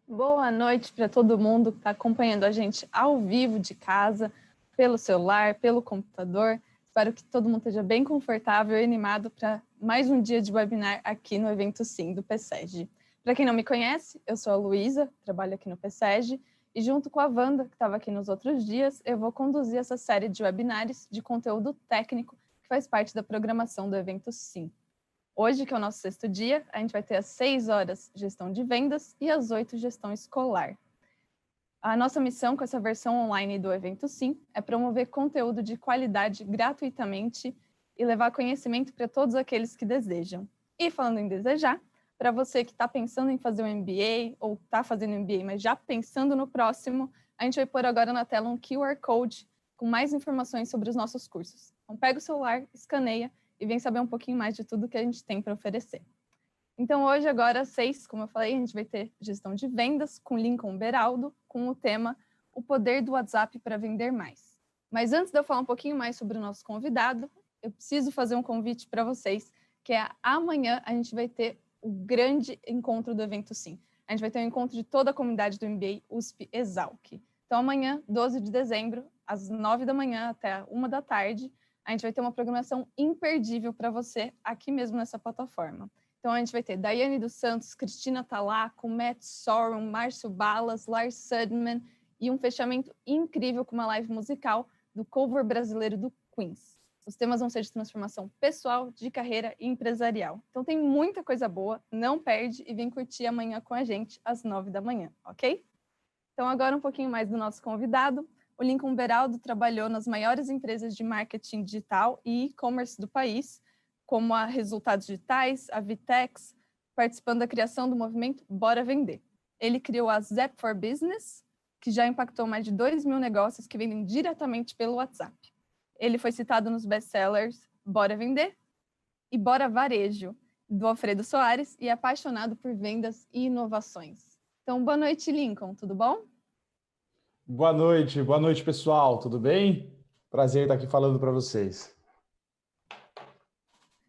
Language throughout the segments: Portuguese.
Boa noite para todo mundo que está acompanhando a gente ao vivo de casa, pelo celular, pelo computador. Espero que todo mundo esteja bem confortável e animado para mais um dia de webinar aqui no Evento Sim do PSEG. Para quem não me conhece, eu sou a Luísa, trabalho aqui no PSEG e junto com a Wanda, que estava aqui nos outros dias, eu vou conduzir essa série de webinars de conteúdo técnico que faz parte da programação do Evento Sim. Hoje, que é o nosso sexto dia, a gente vai ter às 6 horas gestão de vendas e às 8 gestão escolar. A nossa missão com essa versão online do Evento Sim é promover conteúdo de qualidade gratuitamente e levar conhecimento para todos aqueles que desejam. E falando em desejar, para você que está pensando em fazer um MBA ou está fazendo um MBA, mas já pensando no próximo, a gente vai pôr agora na tela um QR Code com mais informações sobre os nossos cursos. Então pega o celular, escaneia e vem saber um pouquinho mais de tudo que a gente tem para oferecer. Então, hoje, agora, às 6, como eu falei, a gente vai ter gestão de vendas com Lincoln Beraldo, com o tema O Poder do WhatsApp para Vender Mais. Mas antes de eu falar um pouquinho mais sobre o nosso convidado, eu preciso fazer um convite para vocês, que é amanhã a gente vai ter o grande encontro do Evento Sim. A gente vai ter um encontro de toda a comunidade do MBA USP Exalc. Então, amanhã, 12 de dezembro, às 9 da manhã até 1 da tarde, a gente vai ter uma programação imperdível para você aqui mesmo nessa plataforma. Então, a gente vai ter Daiane dos Santos, Cristina Talaco, Matt Sorum, Márcio Balas, Lars Sudman e um fechamento incrível com uma live musical do cover brasileiro do Queens. Os temas vão ser de transformação pessoal, de carreira e empresarial. Então, tem muita coisa boa, não perde e vem curtir amanhã com a gente às 9 da manhã, ok? Então, agora um pouquinho mais do nosso convidado. O Lincoln Beraldo trabalhou nas maiores empresas de marketing digital e e-commerce do país, como a Resultados Digitais, a Vitex, participando da criação do movimento Bora Vender. Ele criou a Zap for Business, que já impactou mais de 2.000 negócios que vendem diretamente pelo WhatsApp. Ele foi citado nos best-sellers Bora Vender e Bora Varejo, do Alfredo Soares, e é apaixonado por vendas e inovações. Então, boa noite, Lincoln, tudo bom? Boa noite, pessoal, tudo bem? Prazer estar aqui falando para vocês.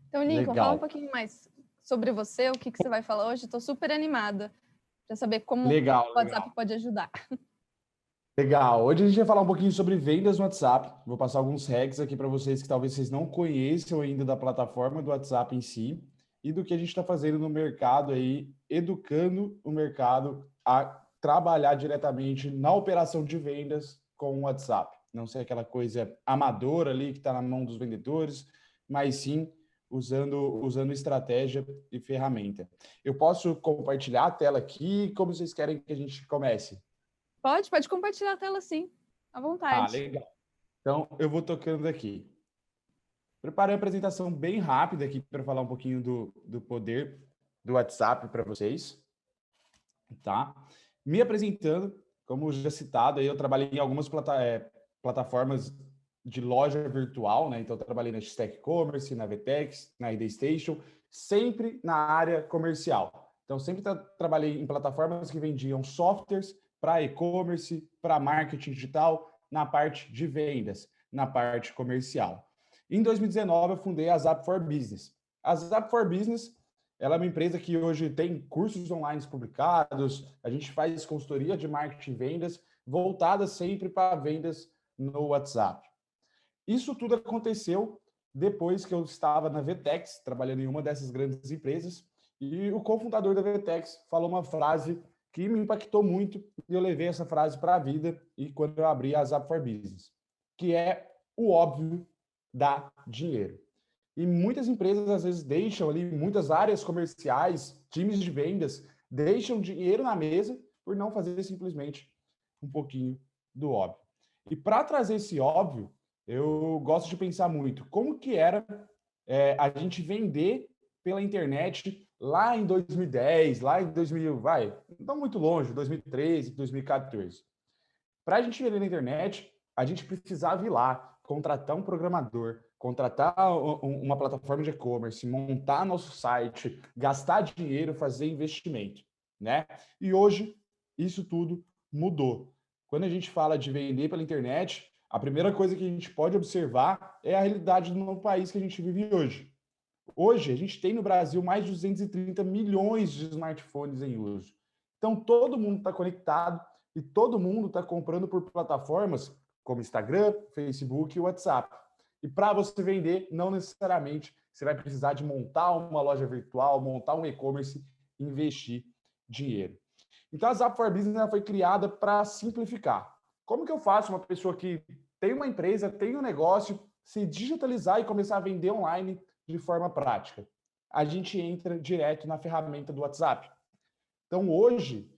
Então, Lincoln, Legal. fala um pouquinho mais sobre você, o que você vai falar hoje. Estou super animada para saber como Legal. o WhatsApp pode ajudar. Legal. Hoje a gente vai falar um pouquinho sobre vendas no WhatsApp. Vou passar alguns hacks aqui para vocês que talvez vocês não conheçam ainda da plataforma do WhatsApp em si e do que a gente está fazendo no mercado aí, educando o mercado a trabalhar diretamente na operação de vendas com o WhatsApp. Não ser aquela coisa amadora ali que está na mão dos vendedores, mas sim usando estratégia e ferramenta. Eu posso compartilhar a tela aqui? Como vocês querem que a gente comece? Pode compartilhar a tela sim, à vontade. Legal. Então, eu vou tocando aqui. Preparei a apresentação bem rápida aqui para falar um pouquinho do poder do WhatsApp para vocês, tá? Me apresentando, como já citado, aí eu trabalhei em algumas plataformas de loja virtual, né? Então, eu trabalhei na Stack Commerce, na Vtex, na ID Station, sempre na área comercial. Então, sempre trabalhei em plataformas que vendiam softwares para e-commerce, para marketing digital, na parte de vendas, na parte comercial. Em 2019, eu fundei a Zap for Business. A Zap for Business, ela é uma empresa que hoje tem cursos online publicados, a gente faz consultoria de marketing e vendas, voltada sempre para vendas no WhatsApp. Isso tudo aconteceu depois que eu estava na Vtex, trabalhando em uma dessas grandes empresas, e o cofundador da Vtex falou uma frase que me impactou muito, e eu levei essa frase para a vida e quando eu abri a Zap for Business, que é o óbvio dá dinheiro. E muitas empresas, às vezes, deixam ali, muitas áreas comerciais, times de vendas, deixam dinheiro na mesa por não fazer simplesmente um pouquinho do óbvio. E para trazer esse óbvio, eu gosto de pensar muito como que era a gente vender pela internet lá em 2010, lá em 2000, não muito longe, 2013, 2014. Para a gente vender na internet, a gente precisava ir lá, contratar um programador, contratar uma plataforma de e-commerce, montar nosso site, gastar dinheiro, fazer investimento, né? E hoje, isso tudo mudou. Quando a gente fala de vender pela internet, a primeira coisa que a gente pode observar é a realidade do novo país que a gente vive hoje. Hoje, a gente tem no Brasil mais de 230 milhões de smartphones em uso. Então, todo mundo está conectado e todo mundo está comprando por plataformas como Instagram, Facebook e WhatsApp. E para você vender, não necessariamente você vai precisar de montar uma loja virtual, montar um e-commerce, investir dinheiro. Então, a Zap for Business foi criada para simplificar. Como que eu faço uma pessoa que tem uma empresa, tem um negócio, se digitalizar e começar a vender online de forma prática? A gente entra direto na ferramenta do WhatsApp. Então, hoje,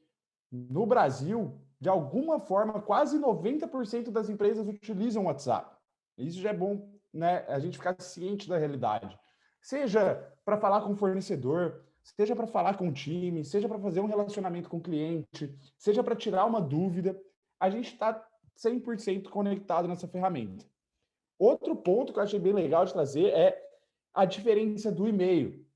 no Brasil, de alguma forma, quase 90% das empresas utilizam o WhatsApp. Isso já é bom, né? A gente ficar ciente da realidade. Seja para falar com o fornecedor, seja para falar com o time, seja para fazer um relacionamento com o cliente, seja para tirar uma dúvida, a gente está 100% conectado nessa ferramenta. Outro ponto que eu achei bem legal de trazer é a diferença do e-mail.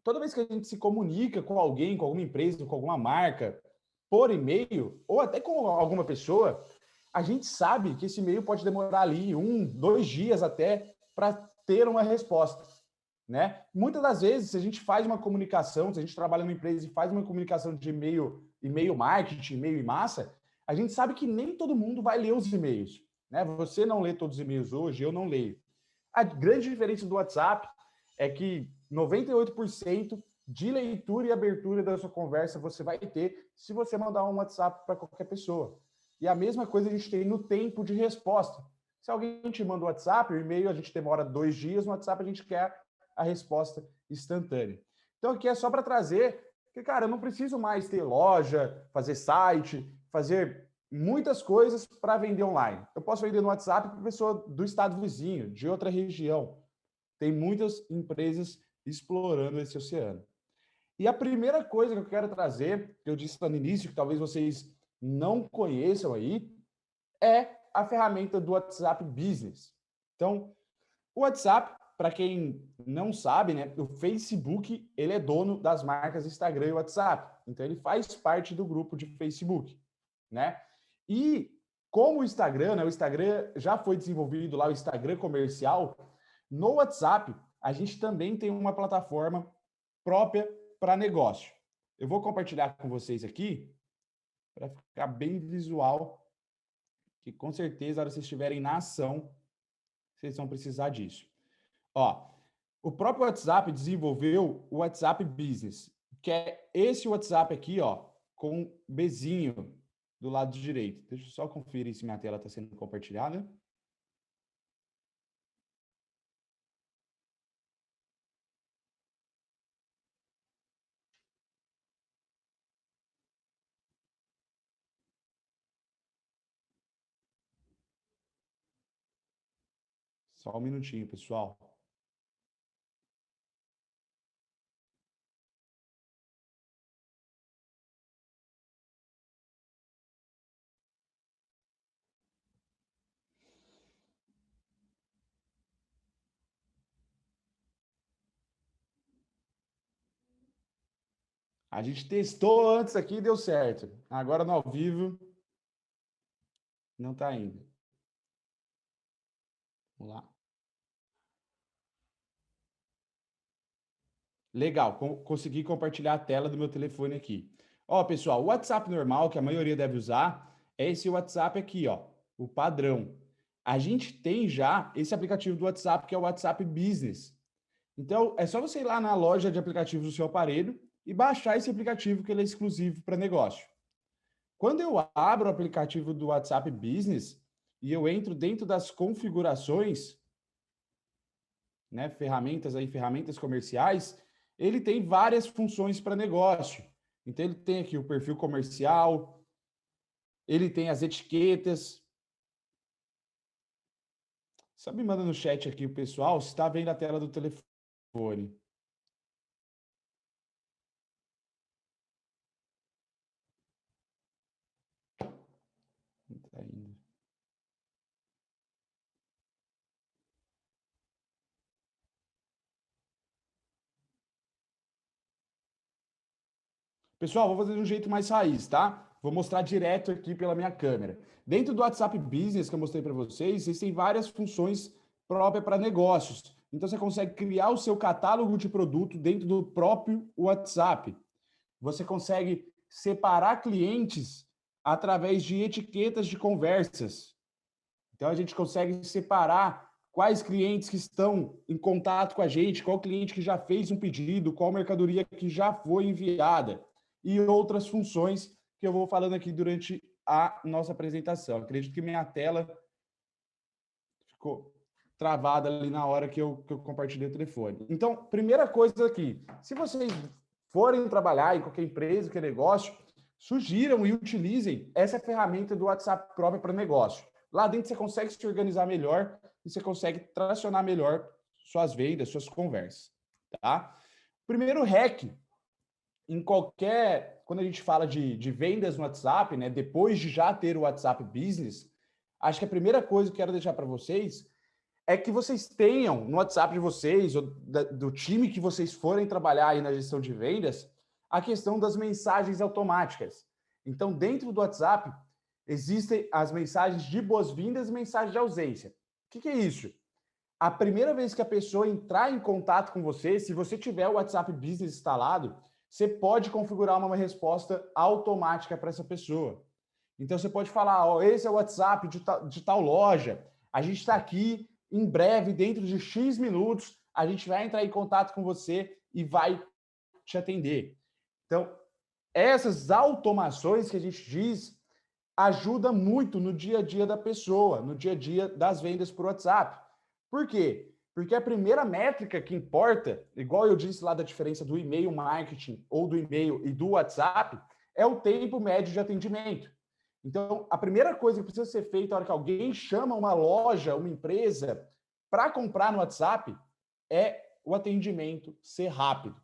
Toda vez que a gente se comunica com alguém, com alguma empresa, com alguma marca, por e-mail, ou até com alguma pessoa, a gente sabe que esse e-mail pode demorar ali 2 dias até para ter uma resposta, né? Muitas das vezes, se a gente faz uma comunicação, se a gente trabalha numa empresa e faz uma comunicação de e-mail marketing, e-mail em massa, a gente sabe que nem todo mundo vai ler os e-mails, né? Você não lê todos os e-mails hoje, eu não leio. A grande diferença do WhatsApp é que 98% de leitura e abertura da sua conversa você vai ter se você mandar um WhatsApp para qualquer pessoa. E a mesma coisa a gente tem no tempo de resposta. Se alguém te manda um WhatsApp, o e-mail a gente demora 2 dias, no WhatsApp a gente quer a resposta instantânea. Então aqui é só para trazer que, cara, eu não preciso mais ter loja, fazer site, fazer muitas coisas para vender online. Eu posso vender no WhatsApp para pessoa do estado vizinho, de outra região. Tem muitas empresas explorando esse oceano. E a primeira coisa que eu quero trazer, que eu disse lá no início, que talvez vocês não conheçam aí, é a ferramenta do WhatsApp Business. Então, o WhatsApp, para quem não sabe, né, o Facebook, ele é dono das marcas Instagram e WhatsApp. Então, ele faz parte do grupo de Facebook, né? E como né, o Instagram já foi desenvolvido lá, o Instagram comercial, no WhatsApp, a gente também tem uma plataforma própria para negócio. Eu vou compartilhar com vocês aqui, para ficar bem visual, que com certeza, na hora que vocês estiverem na ação, vocês vão precisar disso. Ó, o próprio WhatsApp desenvolveu o WhatsApp Business, que é esse WhatsApp aqui, ó, com Bzinho do lado direito. Deixa eu só conferir se minha tela está sendo compartilhada. Só um minutinho, pessoal. A gente testou antes aqui e deu certo. Agora no ao vivo não está indo. Vamos lá. Legal, consegui compartilhar a tela do meu telefone aqui. Ó, pessoal, o WhatsApp normal, que a maioria deve usar, é esse WhatsApp aqui, ó, o padrão. A gente tem já esse aplicativo do WhatsApp, que é o WhatsApp Business. Então, é só você ir lá na loja de aplicativos do seu aparelho e baixar esse aplicativo, que ele é exclusivo para negócio. Quando eu abro o aplicativo do WhatsApp Business e eu entro dentro das configurações, né, ferramentas comerciais, ele tem várias funções para negócio. Então, ele tem aqui o perfil comercial, ele tem as etiquetas. Só me manda no chat aqui o pessoal se está vendo a tela do telefone. Não tá indo. Pessoal, vou fazer de um jeito mais raiz, tá? Vou mostrar direto aqui pela minha câmera. Dentro do WhatsApp Business que eu mostrei para vocês, existem várias funções próprias para negócios. Então, você consegue criar o seu catálogo de produto dentro do próprio WhatsApp. Você consegue separar clientes através de etiquetas de conversas. Então, a gente consegue separar quais clientes que estão em contato com a gente, qual cliente que já fez um pedido, qual mercadoria que já foi enviada e outras funções que eu vou falando aqui durante a nossa apresentação. Acredito que minha tela ficou travada ali na hora que eu compartilhei o telefone. Então, primeira coisa aqui, se vocês forem trabalhar em qualquer empresa, qualquer negócio, sugiram e utilizem essa ferramenta do WhatsApp própria para negócio. Lá dentro você consegue se organizar melhor e você consegue tracionar melhor suas vendas, suas conversas, tá? Primeiro hack em qualquer, quando a gente fala de vendas no WhatsApp, né, depois de já ter o WhatsApp Business, acho que a primeira coisa que eu quero deixar para vocês é que vocês tenham no WhatsApp de vocês, ou do time que vocês forem trabalhar aí na gestão de vendas, a questão das mensagens automáticas. Então, dentro do WhatsApp, existem as mensagens de boas-vindas e mensagens de ausência. O que é isso? A primeira vez que a pessoa entrar em contato com você, se você tiver o WhatsApp Business instalado, você pode configurar uma resposta automática para essa pessoa. Então, você pode falar, ó, esse é o WhatsApp de tal loja, a gente está aqui, em breve, dentro de X minutos, a gente vai entrar em contato com você e vai te atender. Então, essas automações que a gente diz ajuda muito no dia a dia da pessoa, no dia a dia das vendas por WhatsApp. Por quê? Porque a primeira métrica que importa, igual eu disse lá da diferença do e-mail marketing ou do e-mail e do WhatsApp, é o tempo médio de atendimento. Então, a primeira coisa que precisa ser feita na hora que alguém chama uma loja, uma empresa, para comprar no WhatsApp, é o atendimento ser rápido.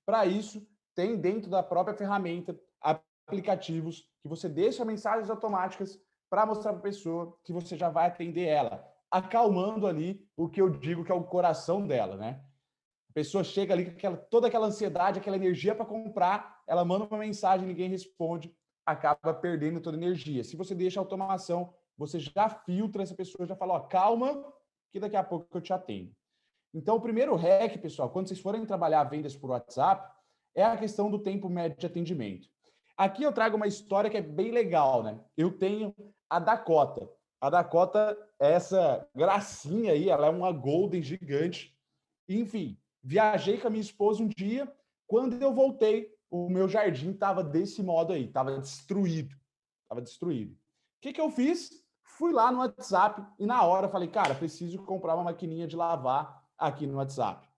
Para isso, tem dentro da própria ferramenta aplicativos que você deixa mensagens automáticas para mostrar para a pessoa que você já vai atender ela, acalmando ali o que eu digo que é o coração dela, né? A pessoa chega ali com toda aquela ansiedade, aquela energia para comprar, ela manda uma mensagem, ninguém responde, acaba perdendo toda a energia. Se você deixa a automação, você já filtra essa pessoa, já fala, ó, calma, que daqui a pouco eu te atendo. Então, o primeiro hack, pessoal, quando vocês forem trabalhar vendas por WhatsApp, é a questão do tempo médio de atendimento. Aqui eu trago uma história que é bem legal, né? Eu tenho a Dakota. A Dakota, essa gracinha aí, ela é uma Golden gigante. Enfim, viajei com a minha esposa um dia, quando eu voltei, o meu jardim estava desse modo aí, estava destruído. Estava destruído. O que eu fiz? Fui lá no WhatsApp e na hora falei, cara, preciso comprar uma maquininha de lavar aqui no WhatsApp.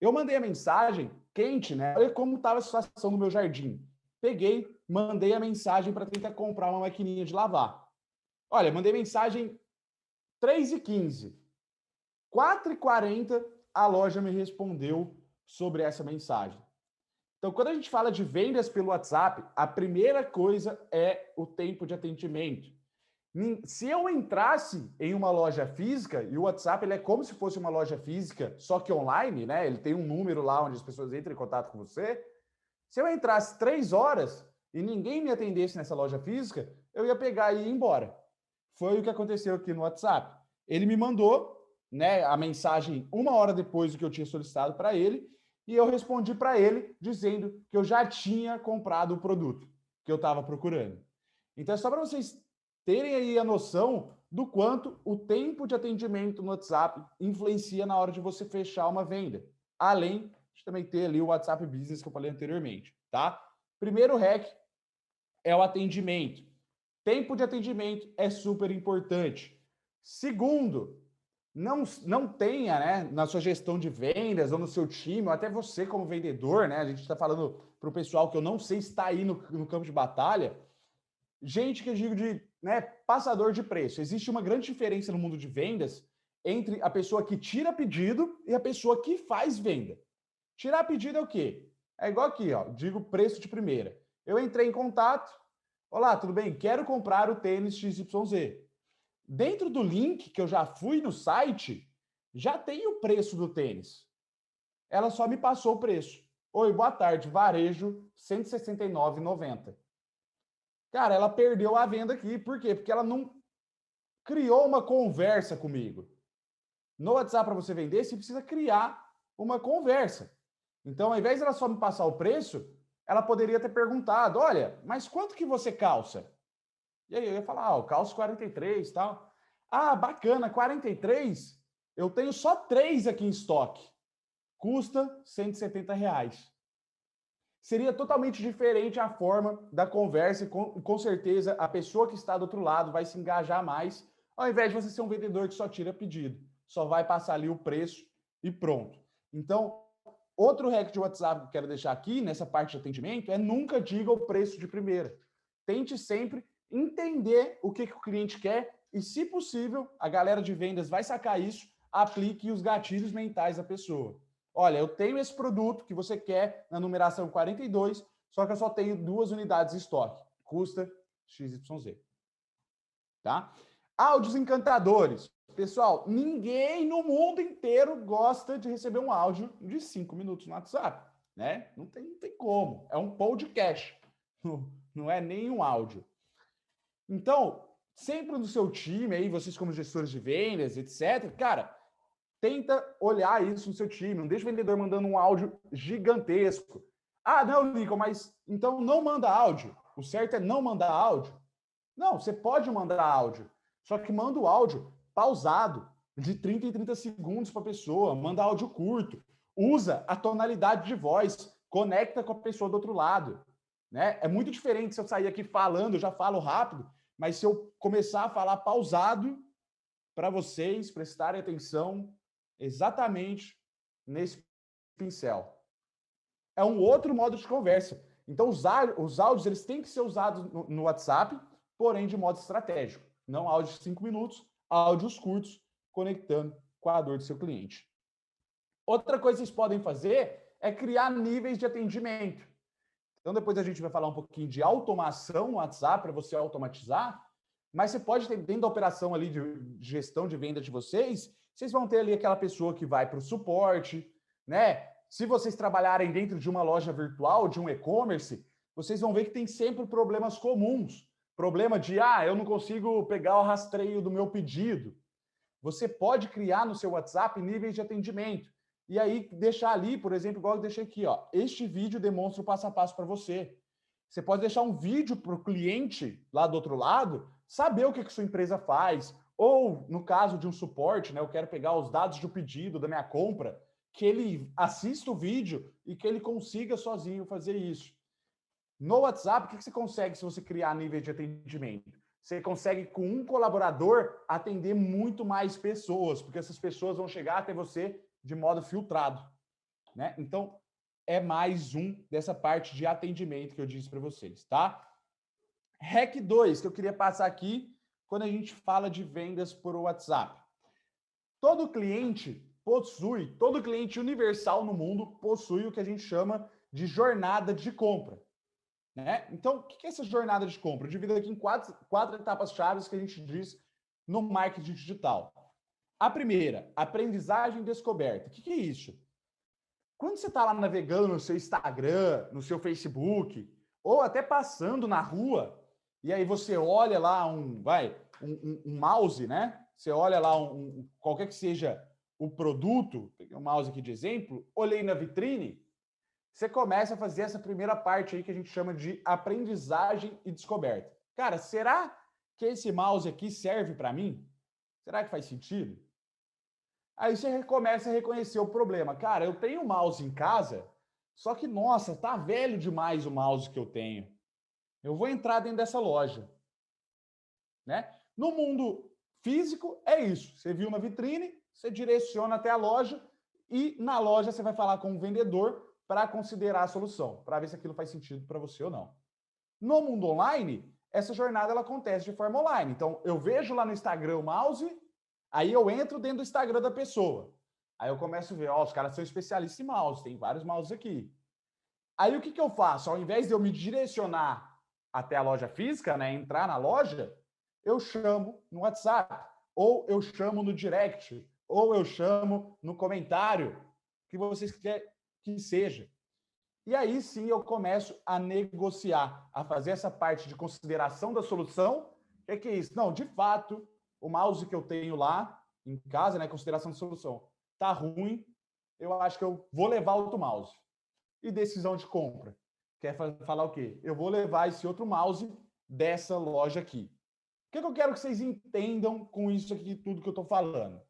Eu mandei a mensagem quente, né? Olha como estava a situação no meu jardim. Peguei, mandei a mensagem para tentar comprar uma maquininha de lavar. Olha, mandei mensagem 3h15. 4h40, a loja me respondeu sobre essa mensagem. Então, quando a gente fala de vendas pelo WhatsApp, a primeira coisa é o tempo de atendimento. Se eu entrasse em uma loja física, e o WhatsApp ele é como se fosse uma loja física, só que online, né? Ele tem um número lá onde as pessoas entram em contato com você. Se eu entrasse 3 horas e ninguém me atendesse nessa loja física, eu ia pegar e ir embora. Foi o que aconteceu aqui no WhatsApp. Ele me mandou, né, a mensagem 1 hora depois do que eu tinha solicitado para ele, e eu respondi para ele dizendo que eu já tinha comprado o produto que eu estava procurando. Então é só para vocês terem aí a noção do quanto o tempo de atendimento no WhatsApp influencia na hora de você fechar uma venda. Além de também ter ali o WhatsApp Business que eu falei anteriormente, tá? Primeiro hack é o atendimento. Tempo de atendimento é super importante. Segundo, não tenha, né, na sua gestão de vendas ou no seu time, ou até você como vendedor, né? A gente está falando para o pessoal que eu não sei se está aí no campo de batalha, gente que eu digo de, né, passador de preço. Existe uma grande diferença no mundo de vendas entre a pessoa que tira pedido e a pessoa que faz venda. Tirar pedido é o quê? É igual aqui, ó, digo preço de primeira. Eu entrei em contato, olá, tudo bem? Quero comprar o tênis XYZ. Dentro do link que eu já fui no site, já tem o preço do tênis. Ela só me passou o preço. Oi, boa tarde, varejo R$ 169,90. Cara, ela perdeu a venda aqui. Por quê? Porque ela não criou uma conversa comigo. No WhatsApp, para você vender, você precisa criar uma conversa. Então, ao invés de ela só me passar o preço, ela poderia ter perguntado, olha, mas quanto que você calça? E aí eu ia falar, eu calço 43 e tal. Ah, bacana, 43? Eu tenho só 3 aqui em estoque. Custa R$ 170. Seria totalmente diferente a forma da conversa e com certeza a pessoa que está do outro lado vai se engajar mais, ao invés de você ser um vendedor que só tira pedido. Só vai passar ali o preço e pronto. Então, outro hack de WhatsApp que eu quero deixar aqui, nessa parte de atendimento, é nunca diga o preço de primeira. Tente sempre entender o que o cliente quer e, se possível, a galera de vendas vai sacar isso, aplique os gatilhos mentais da pessoa. Olha, eu tenho esse produto que você quer na numeração 42, só que eu só tenho 2 unidades em estoque. Custa XYZ. Tá? Áudios encantadores. Pessoal, ninguém no mundo inteiro gosta de receber um áudio de 5 minutos no WhatsApp, né? Não tem como. É um podcast. Não é nem um áudio. Então, sempre no seu time aí, vocês como gestores de vendas, etc., cara, tenta olhar isso no seu time. Não deixa o vendedor mandando um áudio gigantesco. Ah, não, Lincoln, mas então não manda áudio. O certo é não mandar áudio. Não, você pode mandar áudio. Só que manda o áudio pausado, de 30 em 30 segundos para a pessoa. Manda áudio curto. Usa a tonalidade de voz. Conecta com a pessoa do outro lado. Né? É muito diferente se eu sair aqui falando, eu já falo rápido, mas se eu começar a falar pausado, para vocês prestarem atenção exatamente nesse pincel. É um outro modo de conversa. Então, os áudios eles têm que ser usados no WhatsApp, porém de modo estratégico. Não áudios de 5 minutos, áudios curtos, conectando com a dor do seu cliente. Outra coisa que vocês podem fazer é criar níveis de atendimento. Então, depois a gente vai falar um pouquinho de automação no WhatsApp, para você automatizar, mas você pode ter, dentro da operação ali de gestão de venda de vocês vão ter ali aquela pessoa que vai para o suporte, né? Se vocês trabalharem dentro de uma loja virtual, de um e-commerce, vocês vão ver que tem sempre problemas comuns. Problema de, eu não consigo pegar o rastreio do meu pedido. Você pode criar no seu WhatsApp níveis de atendimento. E aí deixar ali, por exemplo, igual eu deixei aqui, ó, este vídeo demonstra o passo a passo para você. Você pode deixar um vídeo para o cliente lá do outro lado saber o que sua empresa faz. Ou, no caso de um suporte, né, eu quero pegar os dados do pedido, da minha compra, que ele assista o vídeo e que ele consiga sozinho fazer isso. No WhatsApp, o que você consegue se você criar nível de atendimento? Você consegue, com um colaborador, atender muito mais pessoas, porque essas pessoas vão chegar até você de modo filtrado. Né? Então, é mais um dessa parte de atendimento que eu disse para vocês, tá? Hack 2, que eu queria passar aqui, quando a gente fala de vendas por WhatsApp. Todo cliente universal no mundo possui o que a gente chama de jornada de compra. Né? Então, o que é essa jornada de compra? Dividida aqui em quatro etapas chaves que a gente diz no marketing digital. A primeira, aprendizagem e descoberta. O que é isso? Quando você está lá navegando no seu Instagram, no seu Facebook, ou até passando na rua, e aí você olha lá um mouse, né? Você olha lá qualquer que seja o produto, peguei um mouse aqui de exemplo, olhei na vitrine, você começa a fazer essa primeira parte aí que a gente chama de aprendizagem e descoberta. Cara, será que esse mouse aqui serve para mim? Será que faz sentido? Aí você começa a reconhecer o problema. Cara, eu tenho um mouse em casa, só que, nossa, tá velho demais o mouse que eu tenho. Eu vou entrar dentro dessa loja. Né? No mundo físico, é isso. Você viu na vitrine, você direciona até a loja e na loja você vai falar com o vendedor para considerar a solução, para ver se aquilo faz sentido para você ou não. No mundo online, essa jornada ela acontece de forma online. Então, eu vejo lá no Instagram o mouse, aí eu entro dentro do Instagram da pessoa. Aí eu começo a ver, os caras são especialistas em mouse, tem vários mouses aqui. Aí o que eu faço? Ao invés de eu me direcionar até a loja física, né, entrar na loja, eu chamo no WhatsApp, ou eu chamo no direct, ou eu chamo no comentário, que vocês querem que seja. E aí sim eu começo a negociar, a fazer essa parte de consideração da solução. O que é isso? Não, de fato, o mouse que eu tenho lá em casa, né, consideração de solução, tá ruim, eu acho que eu vou levar outro mouse. E decisão de compra. quer falar o quê? Eu vou levar esse outro mouse dessa loja aqui. O que eu quero que vocês entendam com isso aqui, tudo que eu estou falando?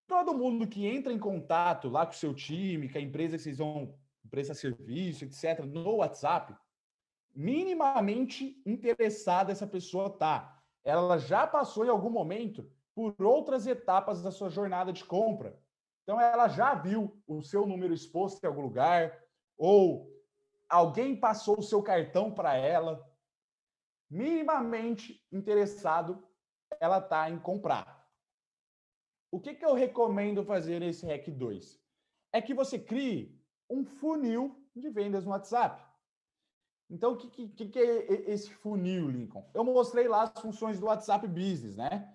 Todo mundo que entra em contato lá com o seu time, com a empresa que vocês vão prestar serviço, etc., no WhatsApp, minimamente interessada essa pessoa tá. Ela já passou em algum momento por outras etapas da sua jornada de compra. Então, ela já viu o seu número exposto em algum lugar, ou alguém passou o seu cartão para ela. Minimamente interessado, ela está em comprar. O que eu recomendo fazer nesse Hack 2? É que você crie um funil de vendas no WhatsApp. Então, o que é esse funil, Lincoln? Eu mostrei lá as funções do WhatsApp Business, né?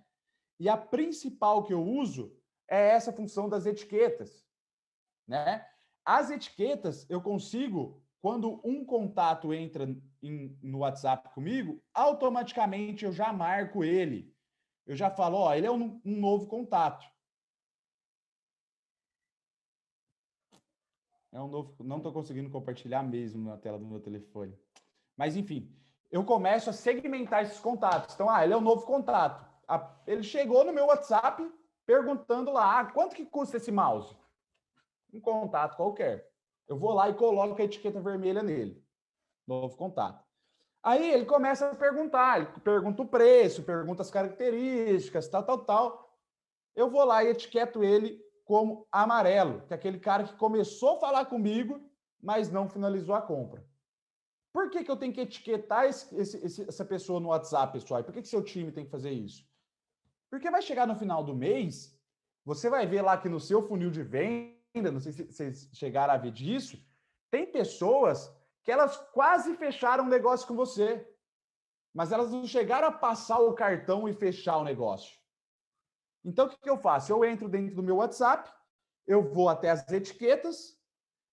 E a principal que eu uso é essa função das etiquetas, né? As etiquetas eu consigo, quando um contato entra no WhatsApp comigo, automaticamente eu já marco ele. Eu já falo, ó, ele é um novo contato. É um novo, não estou conseguindo compartilhar mesmo na tela do meu telefone. Mas, enfim, eu começo a segmentar esses contatos. Então, ele é um novo contato. Ele chegou no meu WhatsApp perguntando lá, quanto que custa esse mouse? Um contato qualquer. Eu vou lá e coloco a etiqueta vermelha nele. Novo contato. Aí ele começa a perguntar, ele pergunta o preço, pergunta as características, tal. Eu vou lá e etiqueto ele como amarelo, que é aquele cara que começou a falar comigo, mas não finalizou a compra. Por que eu tenho que etiquetar essa pessoa no WhatsApp, pessoal? E por que seu time tem que fazer isso? Porque vai chegar no final do mês, você vai ver lá que no seu funil de venda, não sei se vocês chegaram a ver disso, tem pessoas que elas quase fecharam um negócio com você, mas elas não chegaram a passar o cartão e fechar o negócio. Então, o que eu faço? Eu entro dentro do meu WhatsApp, eu vou até as etiquetas,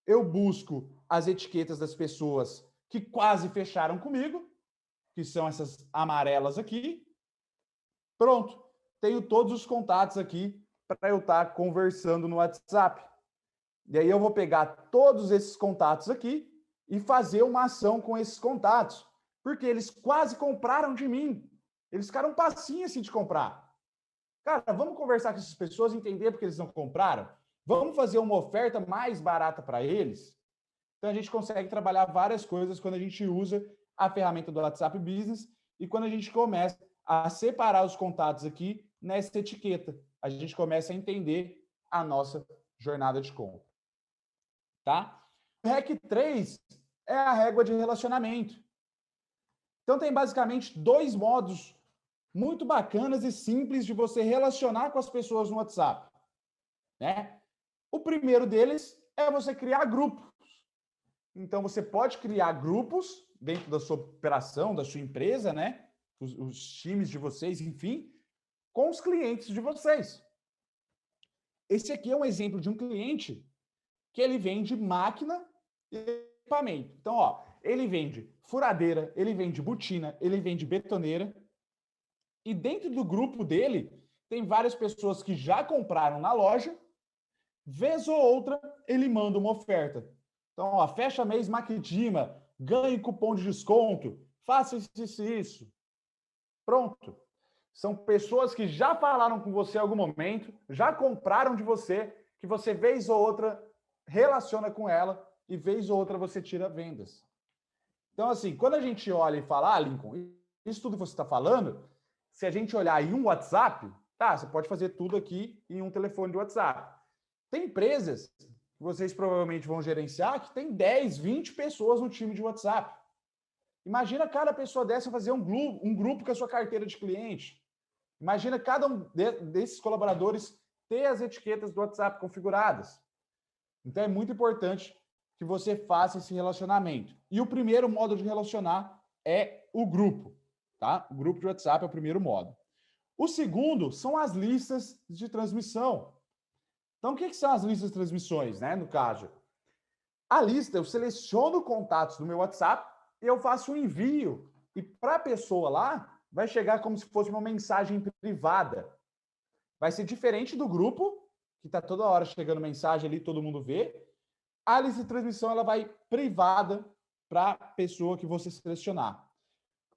eu busco as etiquetas das pessoas que quase fecharam comigo, que são essas amarelas aqui. Pronto, tenho todos os contatos aqui para eu estar conversando no WhatsApp. E aí eu vou pegar todos esses contatos aqui e fazer uma ação com esses contatos, porque eles quase compraram de mim. Eles ficaram um passinho assim de comprar. Cara, vamos conversar com essas pessoas, entender porque eles não compraram? Vamos fazer uma oferta mais barata para eles? Então, a gente consegue trabalhar várias coisas quando a gente usa a ferramenta do WhatsApp Business e quando a gente começa a separar os contatos aqui nessa etiqueta. A gente começa a entender a nossa jornada de compra. Tá? O Hack 3 é a régua de relacionamento. Então, tem basicamente dois modos muito bacanas e simples de você relacionar com as pessoas no WhatsApp, né? O primeiro deles é você criar grupos. Então, você pode criar grupos dentro da sua operação, da sua empresa, né? Os times de vocês, enfim, com os clientes de vocês. Esse aqui é um exemplo de um cliente que ele vende máquina e equipamento. Então, ó, ele vende furadeira, ele vende botina, ele vende betoneira. E dentro do grupo dele, tem várias pessoas que já compraram na loja, vez ou outra, ele manda uma oferta. Então, ó, fecha mês Maquidima, ganhe cupom de desconto, faça isso. Pronto. São pessoas que já falaram com você em algum momento, já compraram de você, que você, vez ou outra, relaciona com ela e, vez ou outra, você tira vendas. Então, assim, quando a gente olha e fala, Lincoln, isso tudo que você está falando, se a gente olhar em um WhatsApp, tá, você pode fazer tudo aqui em um telefone de WhatsApp. Tem empresas que vocês provavelmente vão gerenciar que tem 10, 20 pessoas no time de WhatsApp. Imagina cada pessoa dessa fazer um grupo com a sua carteira de cliente. Imagina cada um desses colaboradores ter as etiquetas do WhatsApp configuradas. Então, é muito importante que você faça esse relacionamento. E o primeiro modo de relacionar é o grupo, tá? O grupo de WhatsApp é o primeiro modo. O segundo são as listas de transmissão. Então, o que são as listas de transmissões, né? No caso, a lista, eu seleciono contatos do meu WhatsApp e eu faço um envio. E para a pessoa lá, vai chegar como se fosse uma mensagem privada. Vai ser diferente do grupo, que está toda hora chegando mensagem ali, todo mundo vê. A lista de transmissão ela vai privada para a pessoa que você selecionar.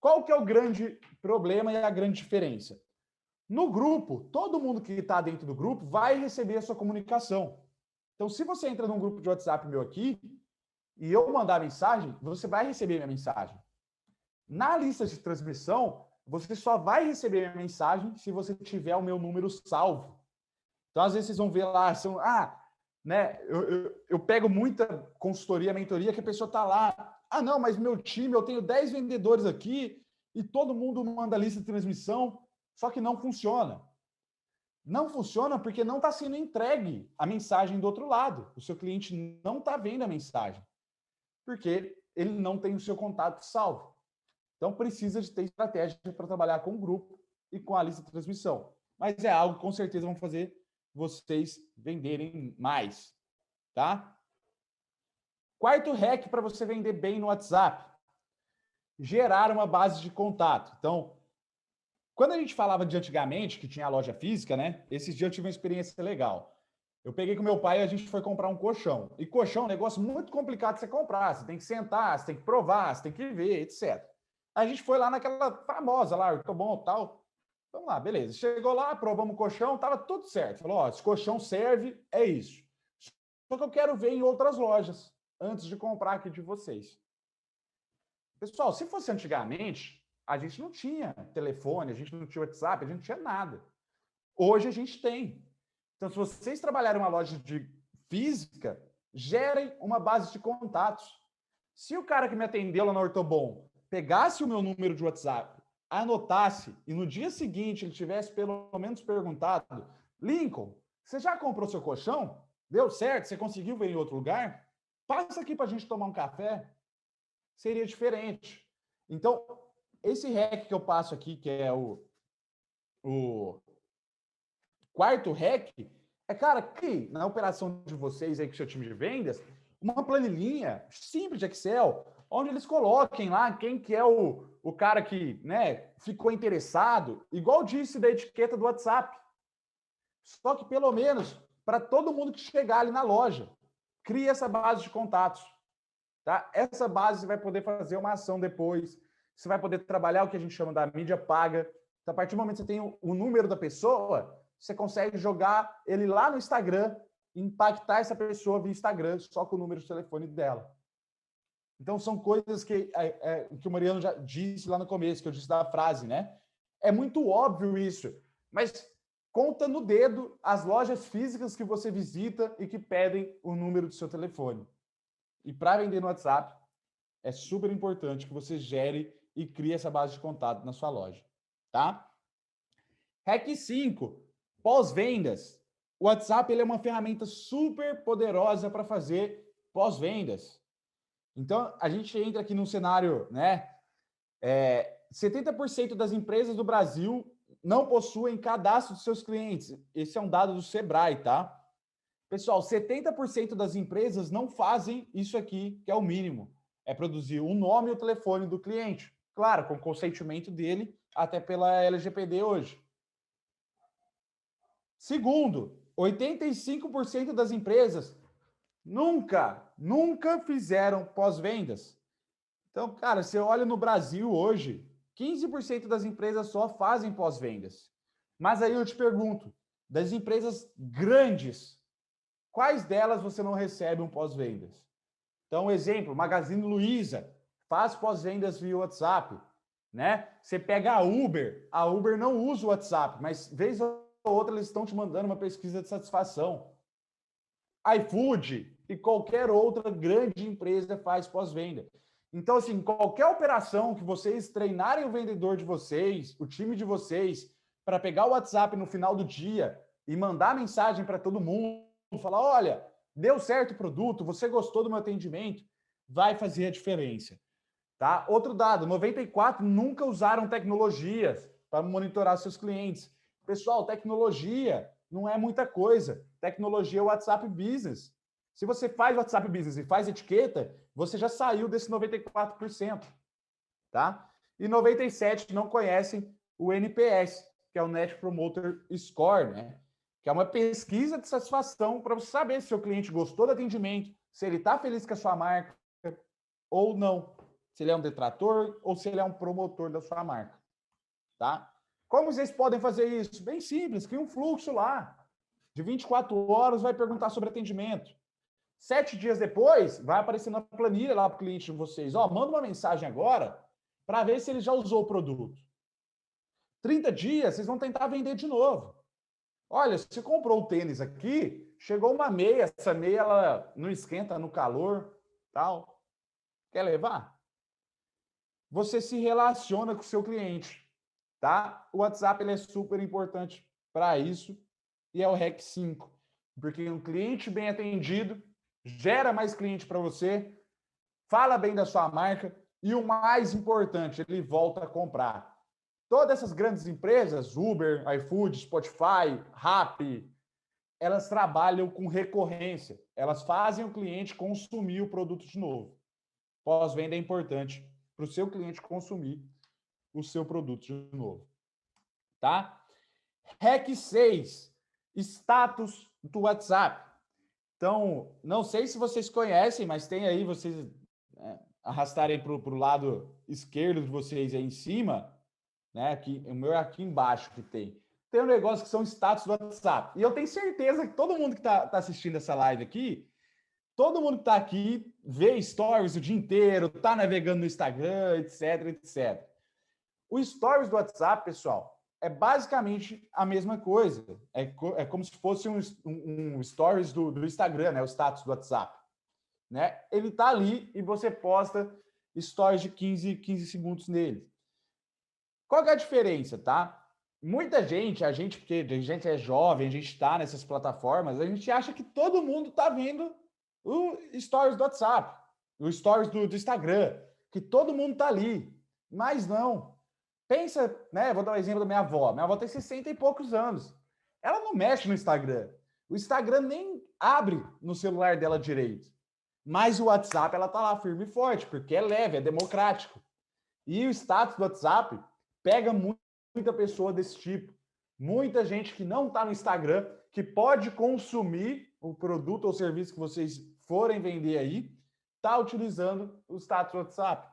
Qual que é o grande problema e a grande diferença? No grupo, todo mundo que está dentro do grupo vai receber a sua comunicação. Então, se você entra num grupo de WhatsApp meu aqui e eu mandar mensagem, você vai receber minha mensagem. Na lista de transmissão, você só vai receber minha mensagem se você tiver o meu número salvo. Então, às vezes, vocês vão ver lá, né? Eu pego muita consultoria, mentoria, que a pessoa está lá. Ah, não, mas meu time, eu tenho 10 vendedores aqui e todo mundo manda lista de transmissão, só que não funciona. Não funciona porque não está sendo entregue a mensagem do outro lado. O seu cliente não está vendo a mensagem, porque ele não tem o seu contato salvo. Então, precisa de ter estratégia para trabalhar com o grupo e com a lista de transmissão. Mas é algo que com certeza vão fazer vocês venderem mais, tá? Quarto hack para você vender bem no WhatsApp: gerar uma base de contato. Então, quando a gente falava de antigamente, que tinha a loja física, né? Esses dias eu tive uma experiência legal. Eu peguei com meu pai e a gente foi comprar um colchão. E colchão é um negócio muito complicado de você comprar. Você tem que sentar, você tem que provar, você tem que ver, etc. A gente foi lá naquela famosa lá, Ortobon e tal. Vamos lá, beleza. Chegou lá, provamos o colchão, tava tudo certo. Falou, ó, esse colchão serve, é isso. Só que eu quero ver em outras lojas, antes de comprar aqui de vocês. Pessoal, se fosse antigamente, a gente não tinha telefone, a gente não tinha WhatsApp, a gente não tinha nada. Hoje a gente tem. Então, se vocês trabalharem uma loja de física, gerem uma base de contatos. Se o cara que me atendeu lá no Ortobon pegasse o meu número de WhatsApp, anotasse e no dia seguinte ele tivesse pelo menos perguntado: Lincoln, você já comprou seu colchão? Deu certo? Você conseguiu ver em outro lugar? Passa aqui para a gente tomar um café. Seria diferente. Então, esse hack que eu passo aqui, que é o quarto hack, é, cara, que na operação de vocês aí com o seu time de vendas, uma planilhinha simples de Excel, onde eles coloquem lá quem que é o cara que, né, ficou interessado, igual disse da etiqueta do WhatsApp. Só que, pelo menos, para todo mundo que chegar ali na loja, cria essa base de contatos. Tá? Essa base você vai poder fazer uma ação depois, você vai poder trabalhar o que a gente chama da mídia paga. Então, a partir do momento que você tem o número da pessoa, você consegue jogar ele lá no Instagram, impactar essa pessoa via Instagram só com o número de telefone dela. Então, são coisas que o Mariano já disse lá no começo, que eu disse da frase, né? É muito óbvio isso, mas conta no dedo as lojas físicas que você visita e que pedem o número do seu telefone. E para vender no WhatsApp, é super importante que você gere e crie essa base de contato na sua loja, tá? Hack 5, pós-vendas. O WhatsApp ele é uma ferramenta super poderosa para fazer pós-vendas. Então, a gente entra aqui num cenário, né? 70% das empresas do Brasil não possuem cadastro dos seus clientes. Esse é um dado do Sebrae, tá? Pessoal, 70% das empresas não fazem isso aqui, que é o mínimo. É produzir o nome e o telefone do cliente. Claro, com consentimento dele, até pela LGPD hoje. Segundo, 85% das empresas nunca fizeram pós-vendas. Então, cara, você olha no Brasil hoje, 15% das empresas só fazem pós-vendas. Mas aí eu te pergunto, das empresas grandes, quais delas você não recebe um pós-vendas? Então, exemplo, Magazine Luiza faz pós-vendas via WhatsApp, né? Você pega a Uber não usa o WhatsApp, mas vez ou outra eles estão te mandando uma pesquisa de satisfação. iFood e qualquer outra grande empresa faz pós-venda. Então, assim, qualquer operação que vocês treinarem o vendedor de vocês, o time de vocês, para pegar o WhatsApp no final do dia e mandar mensagem para todo mundo, falar, olha, deu certo o produto, você gostou do meu atendimento, vai fazer a diferença. Tá? Outro dado, 94 nunca usaram tecnologias para monitorar seus clientes. Pessoal, tecnologia não é muita coisa. Tecnologia é o WhatsApp Business. Se você faz WhatsApp Business e faz etiqueta, você já saiu desse 94%. Tá? E 97% não conhecem o NPS, que é o Net Promoter Score, né? Que é uma pesquisa de satisfação para você saber se o seu cliente gostou do atendimento, se ele está feliz com a sua marca, ou não. Se ele é um detrator ou se ele é um promotor da sua marca, tá? Como vocês podem fazer isso? Bem simples, cria um fluxo lá. De 24 horas vai perguntar sobre atendimento. 7 dias depois, vai aparecer na planilha lá para o cliente de vocês. Ó, manda uma mensagem agora para ver se ele já usou o produto. 30 dias, vocês vão tentar vender de novo. Olha, você comprou o tênis aqui, chegou uma meia, essa meia ela não esquenta no calor, tal. Quer levar? Você se relaciona com o seu cliente, tá? O WhatsApp ele é super importante para isso e é o REC 5, porque um cliente bem atendido gera mais cliente para você, fala bem da sua marca e o mais importante, ele volta a comprar. Todas essas grandes empresas, Uber, iFood, Spotify, Rappi, elas trabalham com recorrência. Elas fazem o cliente consumir o produto de novo. Pós-venda é importante para o seu cliente consumir o seu produto de novo. Tá? REC 6, status do WhatsApp. Então, não sei se vocês conhecem, mas tem aí, vocês arrastarem para o lado esquerdo de vocês aí em cima, né? Aqui, o meu é aqui embaixo que tem. Tem um negócio que são status do WhatsApp. E eu tenho certeza que todo mundo que está assistindo essa live aqui, todo mundo que está aqui vê stories o dia inteiro, está navegando no Instagram, etc, etc. O stories do WhatsApp, pessoal, é basicamente a mesma coisa. É como se fosse um stories do Instagram, né? O status do WhatsApp. Né? Ele está ali e você posta stories de 15 segundos nele. Qual que é a diferença, tá? Muita gente, porque a gente é jovem, a gente está nessas plataformas, a gente acha que todo mundo está vendo o stories do WhatsApp, o stories do Instagram, que todo mundo está ali. Mas não. Pensa, né? Vou dar um exemplo da minha avó. Minha avó tem 60 e poucos anos. Ela não mexe no Instagram. O Instagram nem abre no celular dela direito. Mas o WhatsApp, ela tá lá firme e forte, porque é leve, é democrático. E o status do WhatsApp pega muita pessoa desse tipo. Muita gente que não está no Instagram, que pode consumir o produto ou serviço que vocês forem vender aí, está utilizando o status do WhatsApp.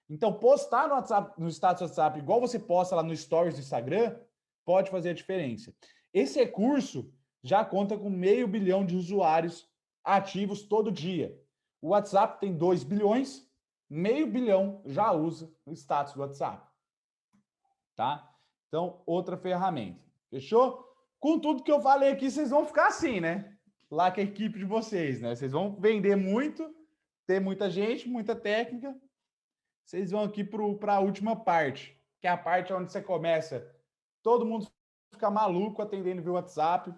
Então, postar no WhatsApp, no status do WhatsApp, igual você posta lá no Stories do Instagram, pode fazer a diferença. Esse recurso já conta com 500 milhão de usuários ativos todo dia. O WhatsApp tem 2 bilhões, 500 milhão já usa o status do WhatsApp. Tá? Então, outra ferramenta. Fechou? Com tudo que eu falei aqui, vocês vão ficar assim, né? Lá com a equipe de vocês, né? Vocês vão vender muito, ter muita gente, muita técnica. Vocês vão aqui para a última parte, que é a parte onde você começa. Todo mundo fica maluco atendendo via WhatsApp,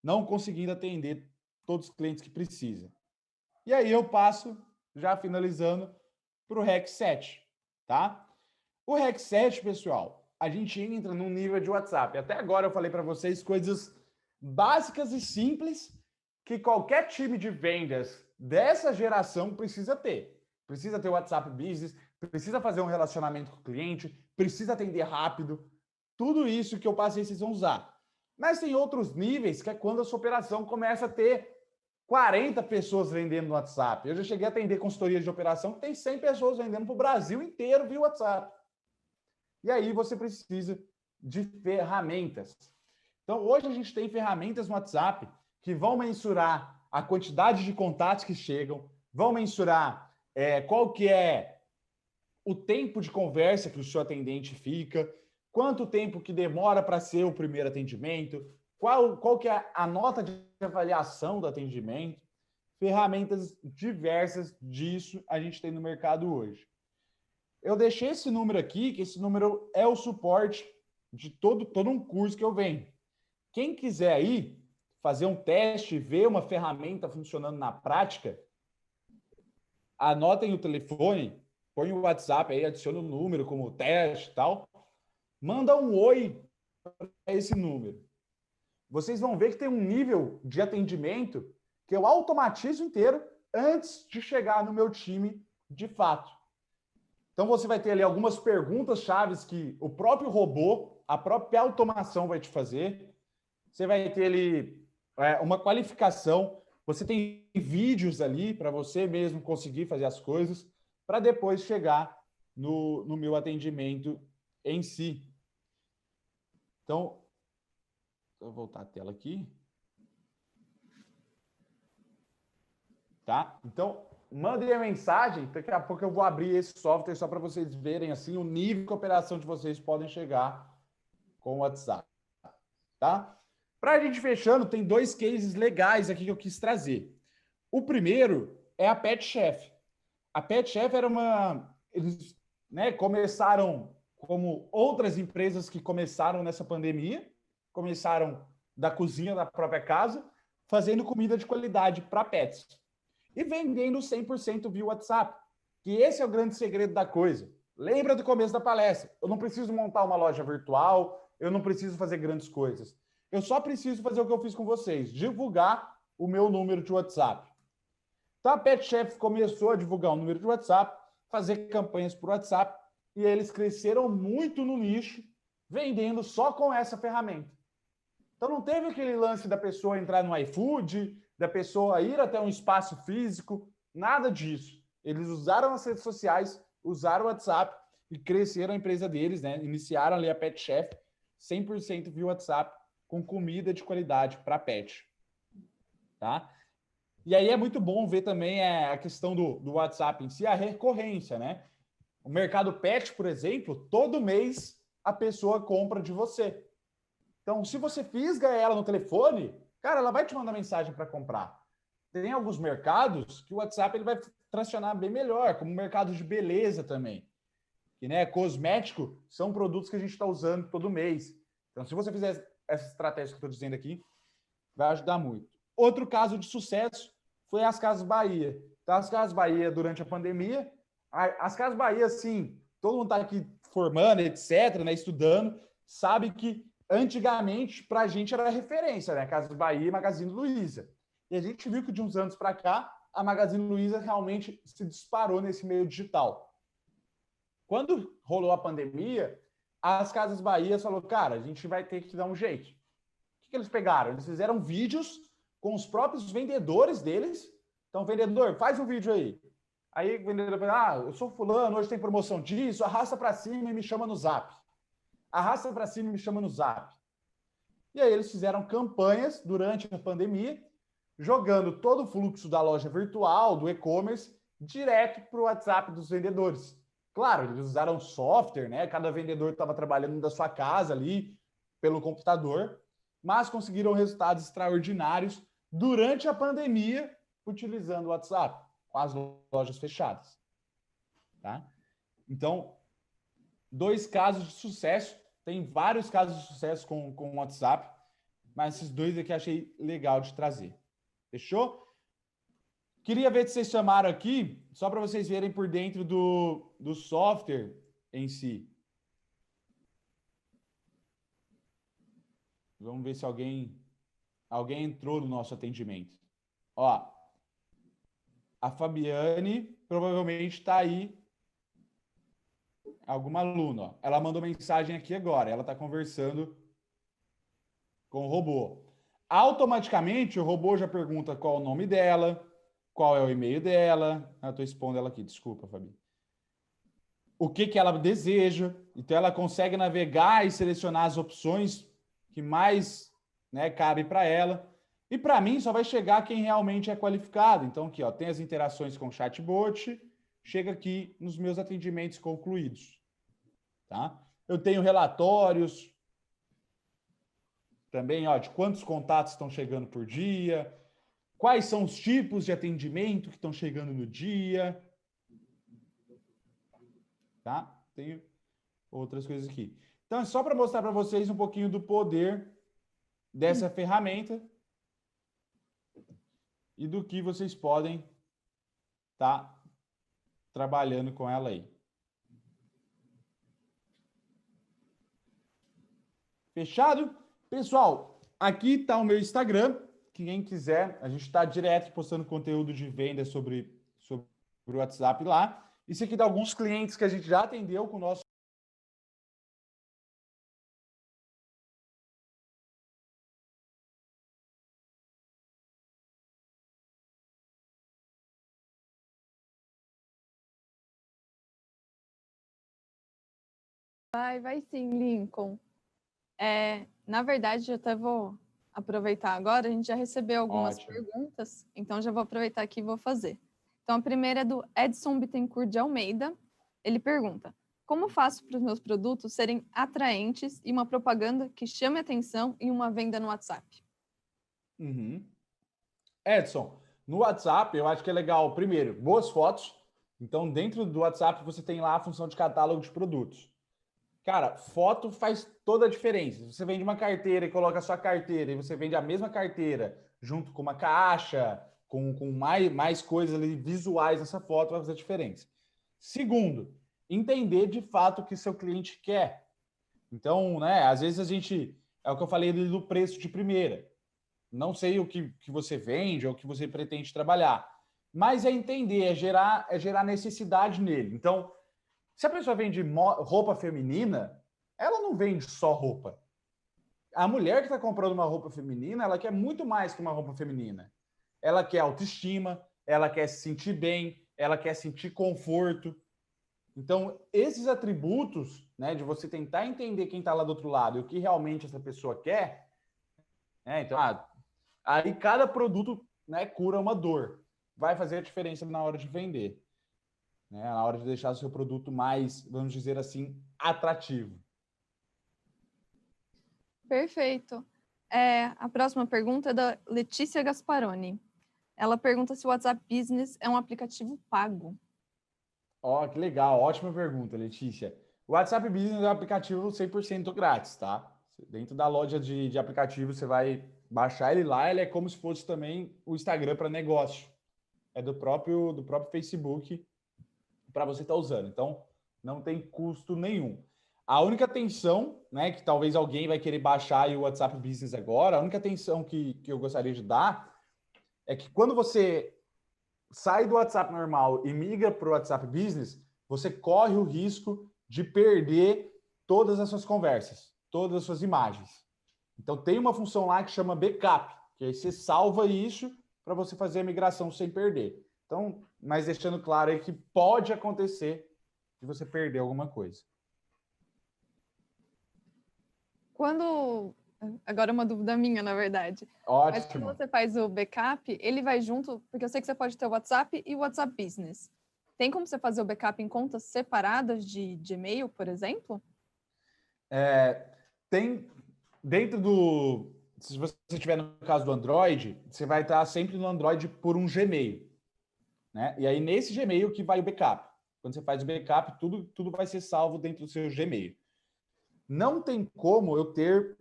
não conseguindo atender todos os clientes que precisa. E aí eu passo, já finalizando, para o REC 7, tá? O REC 7, pessoal, a gente entra num nível de WhatsApp. Até agora eu falei para vocês coisas básicas e simples que qualquer time de vendas dessa geração precisa ter. Precisa ter o WhatsApp Business, precisa fazer um relacionamento com o cliente, precisa atender rápido. Tudo isso que eu passei, vocês vão usar. Mas tem outros níveis que é quando a sua operação começa a ter 40 pessoas vendendo no WhatsApp. Eu já cheguei a atender consultoria de operação que tem 100 pessoas vendendo para o Brasil inteiro via WhatsApp. E aí você precisa de ferramentas. Então, hoje a gente tem ferramentas no WhatsApp que vão mensurar a quantidade de contatos que chegam, vão mensurar qual que é o tempo de conversa que o seu atendente fica, quanto tempo que demora para ser o primeiro atendimento, qual que é a nota de avaliação do atendimento. Ferramentas diversas disso a gente tem no mercado hoje. Eu deixei esse número aqui, que esse número é o suporte de todo um curso que eu venho. Quem quiser aí fazer um teste, ver uma ferramenta funcionando na prática, anotem o telefone, põe o WhatsApp aí, adiciona o número como teste e tal, manda um oi para esse número. Vocês vão ver que tem um nível de atendimento que eu automatizo inteiro antes de chegar no meu time de fato. Então, você vai ter ali algumas perguntas chaves que o próprio robô, a própria automação vai te fazer. Você vai ter ali uma qualificação. Você tem vídeos ali para você mesmo conseguir fazer as coisas. para depois chegar no meu atendimento em si. Então, vou voltar a tela aqui. Tá? Então, mandem a mensagem, daqui a pouco eu vou abrir esse software só para vocês verem assim o nível que a operação de vocês podem chegar com o WhatsApp. Tá? Para a gente fechando, tem 2 cases legais aqui que eu quis trazer. O primeiro é a Pet Chef. A Pet Chef era eles, né, começaram como outras empresas que começaram nessa pandemia, começaram da cozinha da própria casa, fazendo comida de qualidade para pets e vendendo 100% via WhatsApp. Que esse é o grande segredo da coisa. Lembra do começo da palestra? Eu não preciso montar uma loja virtual, eu não preciso fazer grandes coisas. Eu só preciso fazer o que eu fiz com vocês, divulgar o meu número de WhatsApp. Então a Pet Chef começou a divulgar o número de WhatsApp, fazer campanhas por WhatsApp, e eles cresceram muito no nicho, vendendo só com essa ferramenta. Então não teve aquele lance da pessoa entrar no iFood, da pessoa ir até um espaço físico, nada disso. Eles usaram as redes sociais, usaram o WhatsApp e cresceram a empresa deles, né? Iniciaram ali a Pet Chef 100% via WhatsApp, com comida de qualidade para pet. Tá? E aí é muito bom ver também a questão do WhatsApp em si, a recorrência, né? O mercado pet, por exemplo, todo mês a pessoa compra de você. Então, se você fisga ela no telefone, cara, ela vai te mandar mensagem para comprar. Tem alguns mercados que o WhatsApp ele vai tracionar bem melhor, como o mercado de beleza também. Que, né, cosmético são produtos que a gente está usando todo mês. Então, se você fizer essa estratégia que eu estou dizendo aqui, vai ajudar muito. Outro caso de sucesso foi as Casas Bahia. Então, as Casas Bahia, durante a pandemia, as Casas Bahia, assim, todo mundo está aqui formando, etc., né, estudando, sabe que antigamente, para a gente, era referência, né? Casas Bahia e Magazine Luiza. E a gente viu que de uns anos para cá, a Magazine Luiza realmente se disparou nesse meio digital. Quando rolou a pandemia, as Casas Bahia falou, cara, a gente vai ter que dar um jeito. O que eles pegaram? Eles fizeram vídeos com os próprios vendedores deles. Então, vendedor, faz um vídeo aí. Aí o vendedor fala, eu sou fulano, hoje tem promoção disso, arrasta para cima e me chama no Zap. Arrasta para cima e me chama no Zap. E aí eles fizeram campanhas durante a pandemia, jogando todo o fluxo da loja virtual, do e-commerce, direto para o WhatsApp dos vendedores. Claro, eles usaram software, né? Cada vendedor estava trabalhando da sua casa ali, pelo computador, mas conseguiram resultados extraordinários durante a pandemia, utilizando o WhatsApp, com as lojas fechadas. Tá? Então, 2 casos de sucesso. Tem vários casos de sucesso com o WhatsApp, mas esses 2 aqui achei legal de trazer. Fechou? Queria ver se vocês chamaram aqui, só para vocês verem por dentro do software em si. Vamos ver se alguém entrou no nosso atendimento. Ó, a Fabiane provavelmente está aí, alguma aluna. Ó. Ela mandou mensagem aqui agora, ela está conversando com o robô. Automaticamente, o robô já pergunta qual é o nome dela, qual é o e-mail dela. Eu estou expondo ela aqui, desculpa, Fabi. O que ela deseja. Então, ela consegue navegar e selecionar as opções que mais, né, cabe para ela. E para mim, só vai chegar quem realmente é qualificado. Então, aqui, ó, tem as interações com o chatbot, chega aqui nos meus atendimentos concluídos. Tá? Eu tenho relatórios também, ó, de quantos contatos estão chegando por dia, quais são os tipos de atendimento que estão chegando no dia. Tá? Tenho outras coisas aqui. Então, é só para mostrar para vocês um pouquinho do poder dessa ferramenta e do que vocês podem estar trabalhando com ela aí. Fechado? Pessoal, aqui está o meu Instagram. Quem quiser, a gente está direto postando conteúdo de venda sobre o WhatsApp lá. Isso aqui dá alguns clientes que a gente já atendeu com o nosso Vai sim, Lincoln. Na verdade, eu até vou aproveitar agora, a gente já recebeu algumas perguntas, então já vou aproveitar aqui e vou fazer. Então, a primeira é do Edson Bittencourt de Almeida. Ele pergunta: como faço para os meus produtos serem atraentes e uma propaganda que chame atenção e uma venda no WhatsApp? Edson, no WhatsApp eu acho que é legal, primeiro, boas fotos. Então, dentro do WhatsApp você tem lá a função de catálogo de produtos. Cara, foto faz toda a diferença. Se você vende uma carteira e coloca a sua carteira e você vende a mesma carteira junto com uma caixa, com mais coisas ali visuais nessa foto, vai fazer diferença. Segundo, entender de fato o que seu cliente quer. Então, né, às vezes a gente, é o que eu falei do preço de primeira. Não sei o que você vende ou o que você pretende trabalhar, mas é entender, é gerar necessidade nele. Então, se a pessoa vende roupa feminina, ela não vende só roupa. A mulher que está comprando uma roupa feminina, ela quer muito mais que uma roupa feminina. Ela quer autoestima, ela quer se sentir bem, ela quer sentir conforto. Então, esses atributos, né, de você tentar entender quem está lá do outro lado e o que realmente essa pessoa quer, né, então, aí cada produto, né, cura uma dor. Vai fazer a diferença na hora de vender. Né, na hora de deixar o seu produto mais, vamos dizer assim, atrativo. Perfeito. A próxima pergunta é da Letícia Gasparoni. Ela pergunta se o WhatsApp Business é um aplicativo pago. Ó, que legal, ótima pergunta, Letícia. O WhatsApp Business é um aplicativo 100% grátis, tá? Dentro da loja de aplicativos, você vai baixar ele lá, ele é como se fosse também o Instagram para negócio. É do próprio Facebook para você estar usando. Então, não tem custo nenhum. A única atenção, né, que talvez alguém vai querer baixar o WhatsApp Business agora, a única atenção que eu gostaria de dar é que quando você sai do WhatsApp normal e migra para o WhatsApp Business, você corre o risco de perder todas as suas conversas, todas as suas imagens. Então tem uma função lá que chama backup, que aí você salva isso para você fazer a migração sem perder. Então, mas deixando claro aí que pode acontecer de você perder alguma coisa. Agora é uma dúvida minha, na verdade. Ótimo. Mas quando você faz o backup, ele vai junto, porque eu sei que você pode ter o WhatsApp e o WhatsApp Business. Tem como você fazer o backup em contas separadas de e-mail, por exemplo? Tem dentro do... Se você estiver no caso do Android, você vai estar sempre no Android por um Gmail. Né? E aí, nesse Gmail que vai o backup. Quando você faz o backup, tudo vai ser salvo dentro do seu Gmail. Não tem como eu ter,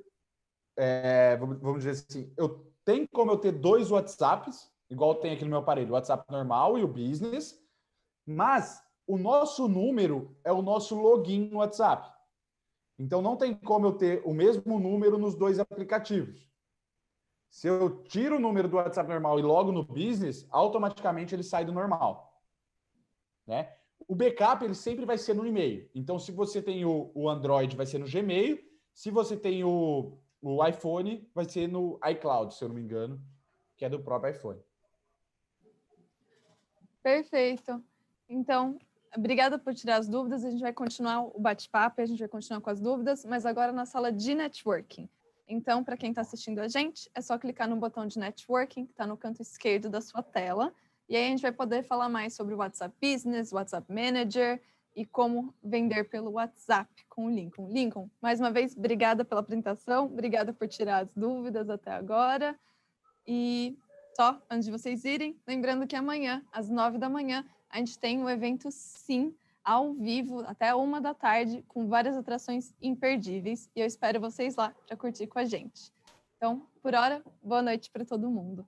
vamos dizer assim, tem como eu ter dois WhatsApps, igual tem aqui no meu aparelho, o WhatsApp normal e o Business, mas o nosso número é o nosso login no WhatsApp. Então, não tem como eu ter o mesmo número nos dois aplicativos. Se eu tiro o número do WhatsApp normal e logo no Business, automaticamente ele sai do normal. Né? O backup ele sempre vai ser no e-mail. Então, se você tem o Android, vai ser no Gmail. Se você tem o iPhone, vai ser no iCloud, se eu não me engano, que é do próprio iPhone. Perfeito. Então, obrigada por tirar as dúvidas. A gente vai continuar o bate-papo, a gente vai continuar com as dúvidas, mas agora na sala de networking. Então, para quem está assistindo a gente, é só clicar no botão de networking, que está no canto esquerdo da sua tela. E aí a gente vai poder falar mais sobre o WhatsApp Business, WhatsApp Manager e como vender pelo WhatsApp com o Lincoln. Lincoln, mais uma vez, obrigada pela apresentação, obrigada por tirar as dúvidas até agora. E só, antes de vocês irem, lembrando que amanhã, às 9 da manhã, a gente tem um evento, sim, ao vivo, até 1 da tarde, com várias atrações imperdíveis. E eu espero vocês lá para curtir com a gente. Então, por hora, boa noite para todo mundo.